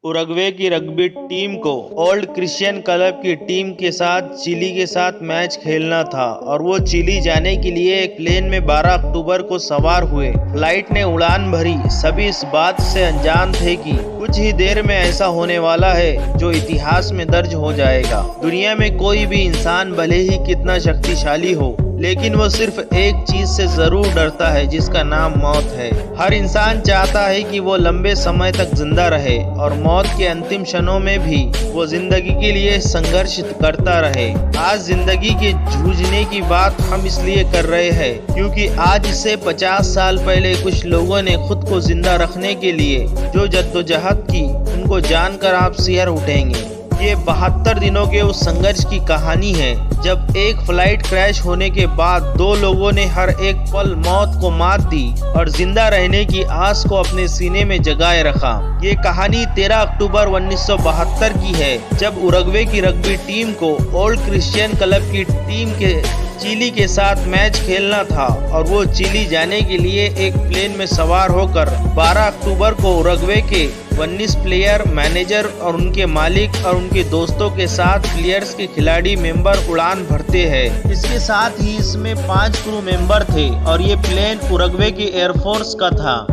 Uruguay की rugby team को old Christian club की टीम के साथ चिली के साथ मैच खेलना था और वो चिली जाने के लिए एक प्लेन में 12 अक्टूबर को सवार हुए। फ्लाइट ने उड़ान भरी। सभी इस बात से अनजान थे कि कुछ ही देर में ऐसा होने वाला है जो इतिहास में दर्ज हो जाएगा। दुनिया में कोई भी इंसान भले ही कितना शक्तिशाली हो, लेकिन वो सिर्फ एक चीज से जरूर डरता है, जिसका नाम मौत है। हर इंसान चाहता है कि वो लंबे समय तक जिंदा रहे और मौत के अंतिम क्षणों में भी वो जिंदगी के लिए संघर्ष करता रहे। आज जिंदगी के जूझने की बात हम इसलिए कर रहे हैं क्योंकि आज से 50 साल पहले कुछ लोगों ने खुद को जिंदा रखने के लिए जो जद्दोजहद की, उनको जानकर आप सिहर उठेंगे। ये 72 दिनों के उस संघर्ष की कहानी है जब एक फ्लाइट क्रैश होने के बाद दो लोगों ने हर एक पल मौत को मात दी और जिंदा रहने की आस को अपने सीने में जगाए रखा। ये कहानी 13 अक्टूबर 1972 की है जब उरुग्वे की रग्बी टीम को ओल्ड क्रिश्चियन क्लब की टीम के चिली के साथ मैच खेलना था और वो चिली जाने के लिए एक प्लेन में सवार होकर 12 अक्टूबर को उरुग्वे के 19 प्लेयर, मैनेजर और उनके मालिक और उनके दोस्तों के साथ प्लेयर्स के खिलाड़ी मेंबर उड़ान भरते हैं। इसके साथ ही इसमें 5 क्रू मेंबर थे और ये प्लेन उरुग्वे की एयरफोर्स का था।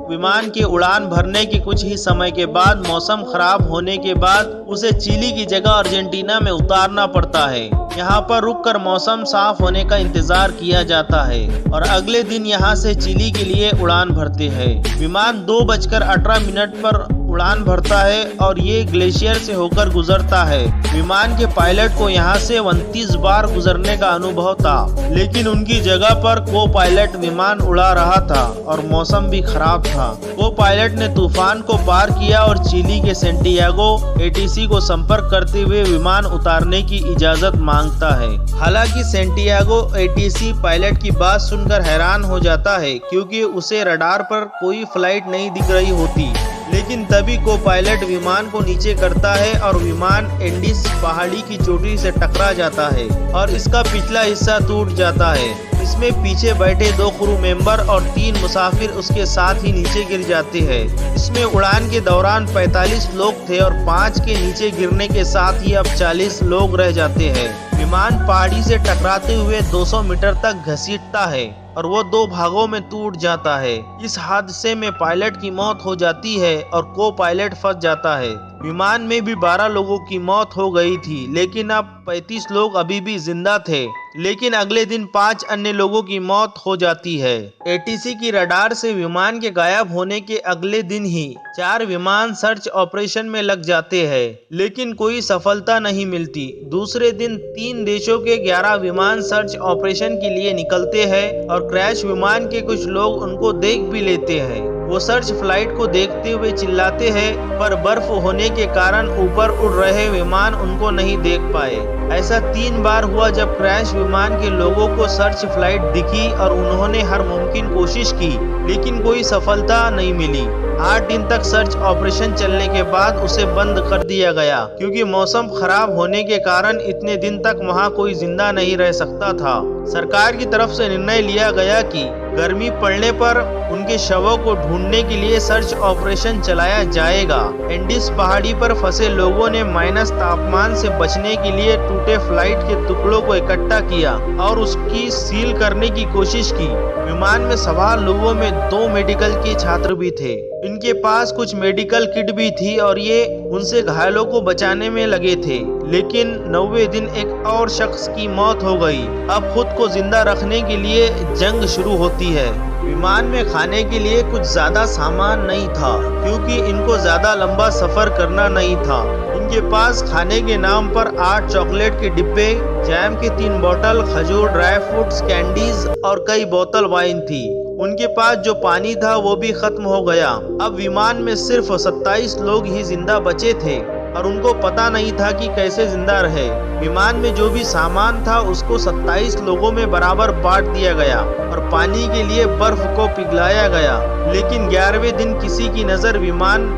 विमान के उड़ान भरने के कुछ ही समय के बाद मौसम खराब होने के बाद उसे चिली की जगह अर्जेंटीना में उतारना पड़ता है। यहाँ पर रुककर मौसम साफ होने का इंतजार किया जाता है और अगले दिन यहाँ से चिली के लिए उड़ान भरते हैं। विमान 2:18 पर उड़ान भरता है और ये ग्लेशियर से होकर गुजरता है। विमान के पायलट को यहाँ से 29 बार गुजरने का अनुभव था, लेकिन उनकी जगह पर को पायलट विमान उड़ा रहा था और मौसम भी खराब था। को पायलट ने तूफान को पार किया और चिली के सैंटियागो एटीसी को संपर्क करते हुए विमान उतारने की इजाजत मांगता है। हालांकि सैंटियागो एटीसी पायलट की बात सुनकर हैरान हो जाता है क्योंकि उसे रडार पर कोई फ्लाइट नहीं दिख रही होती, लेकिन तभी को पायलट विमान को नीचे करता है और विमान एंडीज पहाड़ी की चोटी से टकरा जाता है और इसका पिछला हिस्सा टूट जाता है। इसमें पीछे बैठे 2 क्रू मेंबर और 3 मुसाफिर उसके साथ ही नीचे गिर जाते हैं। इसमें उड़ान के दौरान 45 लोग थे और 5 के नीचे गिरने के साथ ही अब 40 लोग रह जाते हैं। विमान पहाड़ी से टकराते हुए 200 मीटर तक घसीटता है और वो 2 भागों में टूट जाता है। इस हादसे में पायलट की मौत हो जाती है और को पायलट फंस जाता है। विमान में भी 12 लोगों की मौत हो गई थी, लेकिन अब 35 लोग अभी भी जिंदा थे। लेकिन अगले दिन 5 अन्य लोगों की मौत हो जाती है। एटीसी की रडार से विमान के गायब होने के अगले दिन ही 4 विमान सर्च ऑपरेशन में लग जाते हैं, लेकिन कोई सफलता नहीं मिलती। दूसरे दिन 3 देशों के 11 विमान सर्च ऑपरेशन के लिए निकलते हैं और क्रैश विमान के कुछ लोग उनको देख भी लेते हैं। वो सर्च फ्लाइट को देखते हुए चिल्लाते हैं, पर बर्फ होने के कारण ऊपर उड़ रहे विमान उनको नहीं देख पाए। ऐसा 3 बार हुआ जब क्रैश विमान के लोगों को सर्च फ्लाइट दिखी और उन्होंने हर मुमकिन कोशिश की, लेकिन कोई सफलता नहीं मिली। 8 दिन तक सर्च ऑपरेशन चलने के बाद उसे बंद कर दिया गया क्योंकि मौसम खराब होने के कारण इतने दिन तक वहां कोई जिंदा नहीं रह सकता था। सरकार की तरफ से निर्णय लिया गया कि गर्मी पड़ने पर उनके शवों को ढूंढने के लिए सर्च ऑपरेशन चलाया जाएगा। एंडीज पहाड़ी पर फंसे लोगों ने माइनस तापमान से बचने के लिए टूटे फ्लाइट के टुकड़ों को इकट्ठा किया और उसकी सील करने की कोशिश की। विमान में सवार लोगों में 2 मेडिकल के छात्र भी थे। इनके पास कुछ मेडिकल किट भी थी और ये उनसे घायलों को बचाने में लगे थे, लेकिन 90वें दिन एक और शख्स की मौत हो गई। अब खुद को जिंदा रखने के लिए जंग शुरू होती है। विमान में खाने के लिए कुछ ज्यादा सामान नहीं था क्योंकि इनको ज्यादा लंबा सफर करना नहीं था। इनके पास खाने के नाम पर 8 चॉकलेट के डिब्बे, जैम के 3 बोतल, खजूर, ड्राई फ्रूट्स, कैंडीज और कई बोतल वाइन थी। उनके पास जो पानी था वो भी खत्म हो गया। अब विमान में सिर्फ 27 लोग ही जिंदा बचे थे और उनको पता नहीं था कि कैसे जिंदा रहे। विमान में जो भी सामान था उसको 27 लोगों में बराबर बांट दिया गया और पानी के लिए बर्फ को पिघलाया गया। लेकिन 11वें दिन किसी की नजर विमान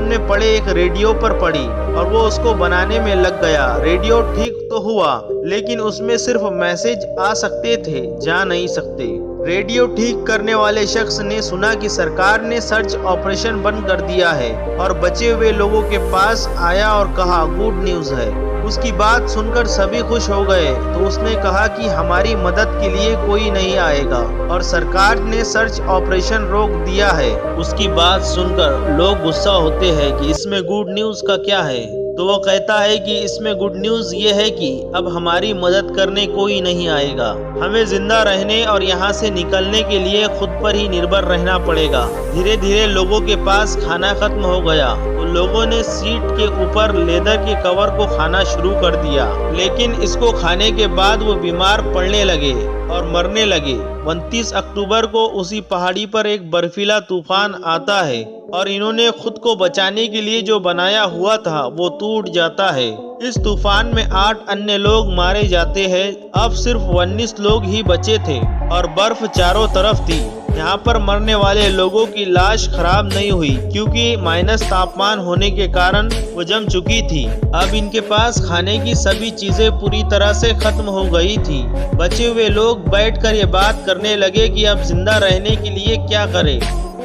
में पड़े एक रेडियो पर पड़ी और वो उसको बनाने में लग गया। रेडियो ठीक तो हुआ, लेकिन उसमें सिर्फ मैसेज आ सकते थे, जा नहीं सकते। रेडियो ठीक करने वाले शख्स ने सुना कि सरकार ने सर्च ऑपरेशन बंद कर दिया है और बचे हुए लोगों के पास आया और कहा गुड न्यूज़ है। उसकी बात सुनकर सभी खुश हो गए तो उसने कहा कि हमारी मदद के लिए कोई नहीं आएगा और सरकार ने सर्च ऑपरेशन रोक दिया है। उसकी बात सुनकर लोग गुस्सा होते हैं कि इसमें गुड न्यूज़ का क्या है, तो वो कहता है कि इसमें गुड न्यूज़ ये है कि अब हमारी मदद करने कोई नहीं आएगा। हमें जिंदा रहने और यहाँ से निकलने के लिए खुद पर ही निर्भर रहना पड़ेगा। धीरे धीरे लोगों के पास खाना खत्म हो गया तो लोगों ने सीट के ऊपर लेदर के कवर को खाना शुरू कर दिया, लेकिन इसको खाने के बाद वो बीमार पड़ने लगे और मरने लगे। 29 अक्टूबर को उसी पहाड़ी पर एक बर्फीला तूफान आता है और इन्होंने खुद को बचाने के लिए जो बनाया हुआ था वो टूट जाता है। इस तूफान में 8 अन्य लोग मारे जाते हैं। अब सिर्फ 19 लोग ही बचे थे और बर्फ चारों तरफ थी। यहाँ पर मरने वाले लोगों की लाश खराब नहीं हुई क्योंकि माइनस तापमान होने के कारण वो जम चुकी थी। अब इनके पास खाने की सभी चीजें पूरी तरह से खत्म हो गई थी। बचे हुए लोग बैठकर ये बात करने लगे कि अब जिंदा रहने के लिए क्या करें।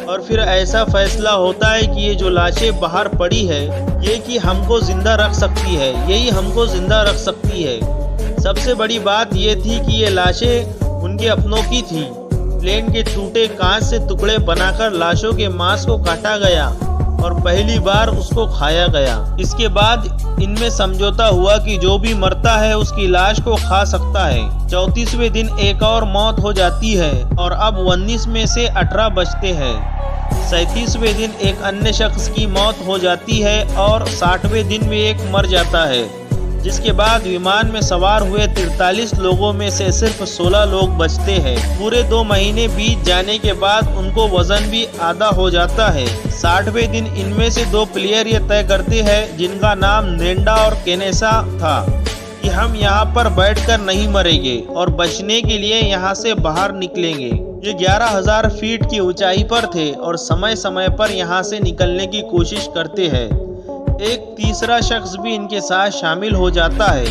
और फिर ऐसा फैसला होता है कि ये जो लाशें बाहर पड़ी है ये कि हमको जिंदा रख सकती है, यही हमको जिंदा रख सकती है। सबसे बड़ी बात ये थी कि ये लाशें उनके अपनों की थी। प्लेन के टूटे कांच से टुकड़े बनाकर लाशों के मांस को काटा गया और पहली बार उसको खाया गया। इसके बाद इनमें समझौता हुआ कि जो भी मरता है उसकी लाश को खा सकता है। 34वें दिन एक और मौत हो जाती है और अब 19 में से 18 बचते हैं। 37वें दिन एक अन्य शख्स की मौत हो जाती है और 60वें दिन में एक मर जाता है, जिसके बाद विमान में सवार हुए 43 लोगों में से सिर्फ 16 लोग बचते हैं। पूरे 2 महीने बीत जाने के बाद उनको वजन भी आधा हो जाता है। 60वें दिन इनमें से 2 प्लेयर ये तय करते हैं जिनका नाम नेंडा और केनेसा था कि हम यहाँ पर बैठकर नहीं मरेंगे और बचने के लिए यहाँ से बाहर निकलेंगे। ये 11,000 फीट की ऊंचाई पर थे और समय समय पर यहाँ से निकलने की कोशिश करते हैं। एक तीसरा शख्स भी इनके साथ शामिल हो जाता है।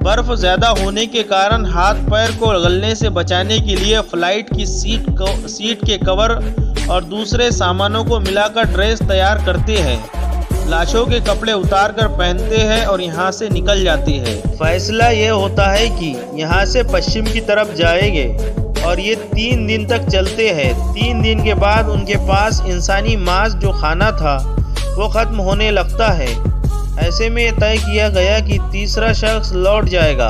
बर्फ ज्यादा होने के कारण हाथ पैर को गलने से बचाने के लिए फ्लाइट की सीट के कवर और दूसरे सामानों को मिलाकर ड्रेस तैयार करते हैं। लाशों के कपड़े उतार कर पहनते हैं और यहाँ से निकल जाते हैं। फैसला ये होता है कि यहाँ से पश्चिम की तरफ जाएंगे और ये 3 दिन तक चलते हैं। 3 दिन के बाद उनके पास इंसानी मांस जो खाना था वो खत्म होने लगता है। ऐसे में तय किया गया कि तीसरा शख्स लौट जाएगा।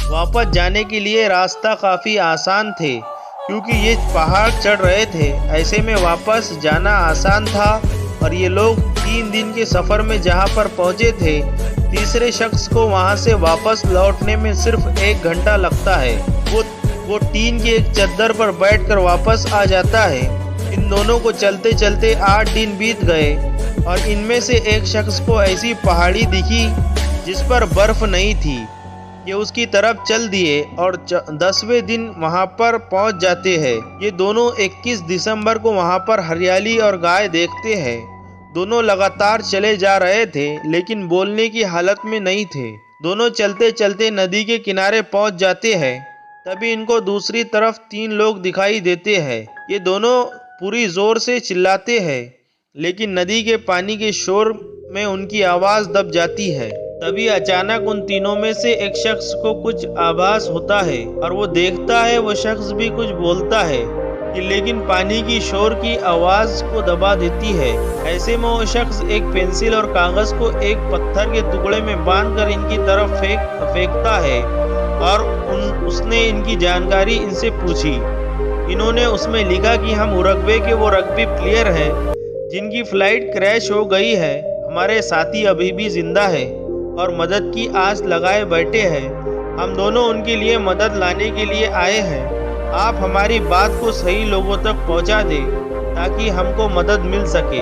वापस जाने के लिए रास्ता काफ़ी आसान थे क्योंकि ये पहाड़ चढ़ रहे थे। ऐसे में वापस जाना आसान था और ये लोग 3 दिन के सफ़र में जहाँ पर पहुँचे थे, तीसरे शख्स को वहाँ से वापस लौटने में सिर्फ 1 घंटा लगता है। वो टीन की एक चद्दर पर बैठकर वापस आ जाता है। इन दोनों को चलते चलते 8 दिन बीत गए और इनमें से एक शख्स को ऐसी पहाड़ी दिखी जिस पर बर्फ नहीं थी। ये उसकी तरफ चल दिए और 10वें दिन वहाँ पर पहुँच जाते हैं। ये दोनों 21 दिसंबर को वहाँ पर हरियाली और गाय देखते हैं। दोनों लगातार चले जा रहे थे लेकिन बोलने की हालत में नहीं थे। दोनों चलते चलते नदी के किनारे पहुँच जाते हैं। तभी इनको दूसरी तरफ 3 लोग दिखाई देते हैं। ये दोनों पूरी जोर से चिल्लाते हैं लेकिन नदी के पानी के शोर में उनकी आवाज़ दब जाती है। तभी अचानक उन तीनों में से एक शख्स को कुछ आभास होता है और वो देखता है वो शख्स भी कुछ बोलता है कि लेकिन पानी की शोर की आवाज़ को दबा देती है। ऐसे में वो शख्स एक पेंसिल और कागज़ को एक पत्थर के टुकड़े में बांधकर इनकी तरफ फेंकता है और उसने इनकी जानकारी इनसे पूछी। इन्होंने उसमें लिखा कि हम उरुग्वे के वो रग्बी प्लेयर हैं जिनकी फ़्लाइट क्रैश हो गई है। हमारे साथी अभी भी जिंदा है और मदद की आस लगाए बैठे हैं। हम दोनों उनके लिए मदद लाने के लिए आए हैं। आप हमारी बात को सही लोगों तक पहुंचा दें ताकि हमको मदद मिल सके।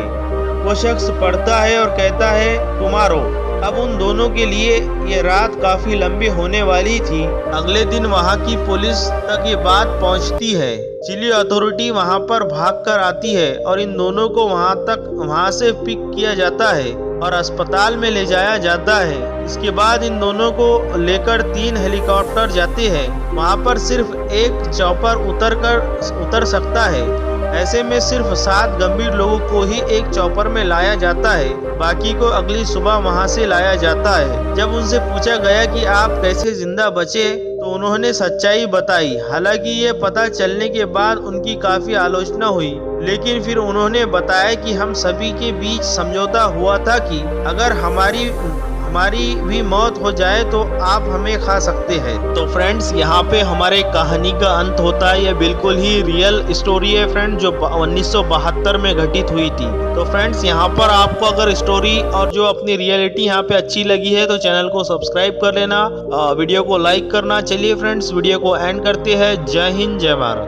वो शख्स पढ़ता है और कहता है तुम्हारो। अब उन दोनों के लिए ये रात काफ़ी लंबी होने वाली थी। अगले दिन वहाँ की पुलिस तक ये बात पहुँचती है। चिली अथॉरिटी वहाँ पर भाग कर आती है और इन दोनों को वहाँ से पिक किया जाता है। और अस्पताल में ले जाया जाता है। इसके बाद इन दोनों को लेकर 3 हेलीकॉप्टर जाते हैं। वहां पर सिर्फ एक चॉपर उतर सकता है। ऐसे में सिर्फ 7 गंभीर लोगों को ही एक चॉपर में लाया जाता है, बाकी को अगली सुबह वहां से लाया जाता है। जब उनसे पूछा गया कि आप कैसे जिंदा बचे, तो उन्होंने सच्चाई बताई। हालांकि ये पता चलने के बाद उनकी काफी आलोचना हुई, लेकिन फिर उन्होंने बताया कि हम सभी के बीच समझौता हुआ था कि अगर हमारी भी मौत हो जाए तो आप हमें खा सकते हैं। तो फ्रेंड्स, यहाँ पे हमारे कहानी का अंत होता है। ये बिल्कुल ही रियल स्टोरी है फ्रेंड, जो 1972 में घटित हुई थी। तो फ्रेंड्स, यहाँ पर आपको अगर स्टोरी और जो अपनी रियलिटी यहाँ पे अच्छी लगी है तो चैनल को सब्सक्राइब कर लेना, वीडियो को लाइक करना। चलिए फ्रेंड्स, वीडियो को एंड करते हैं। जय हिंद, जय भारत।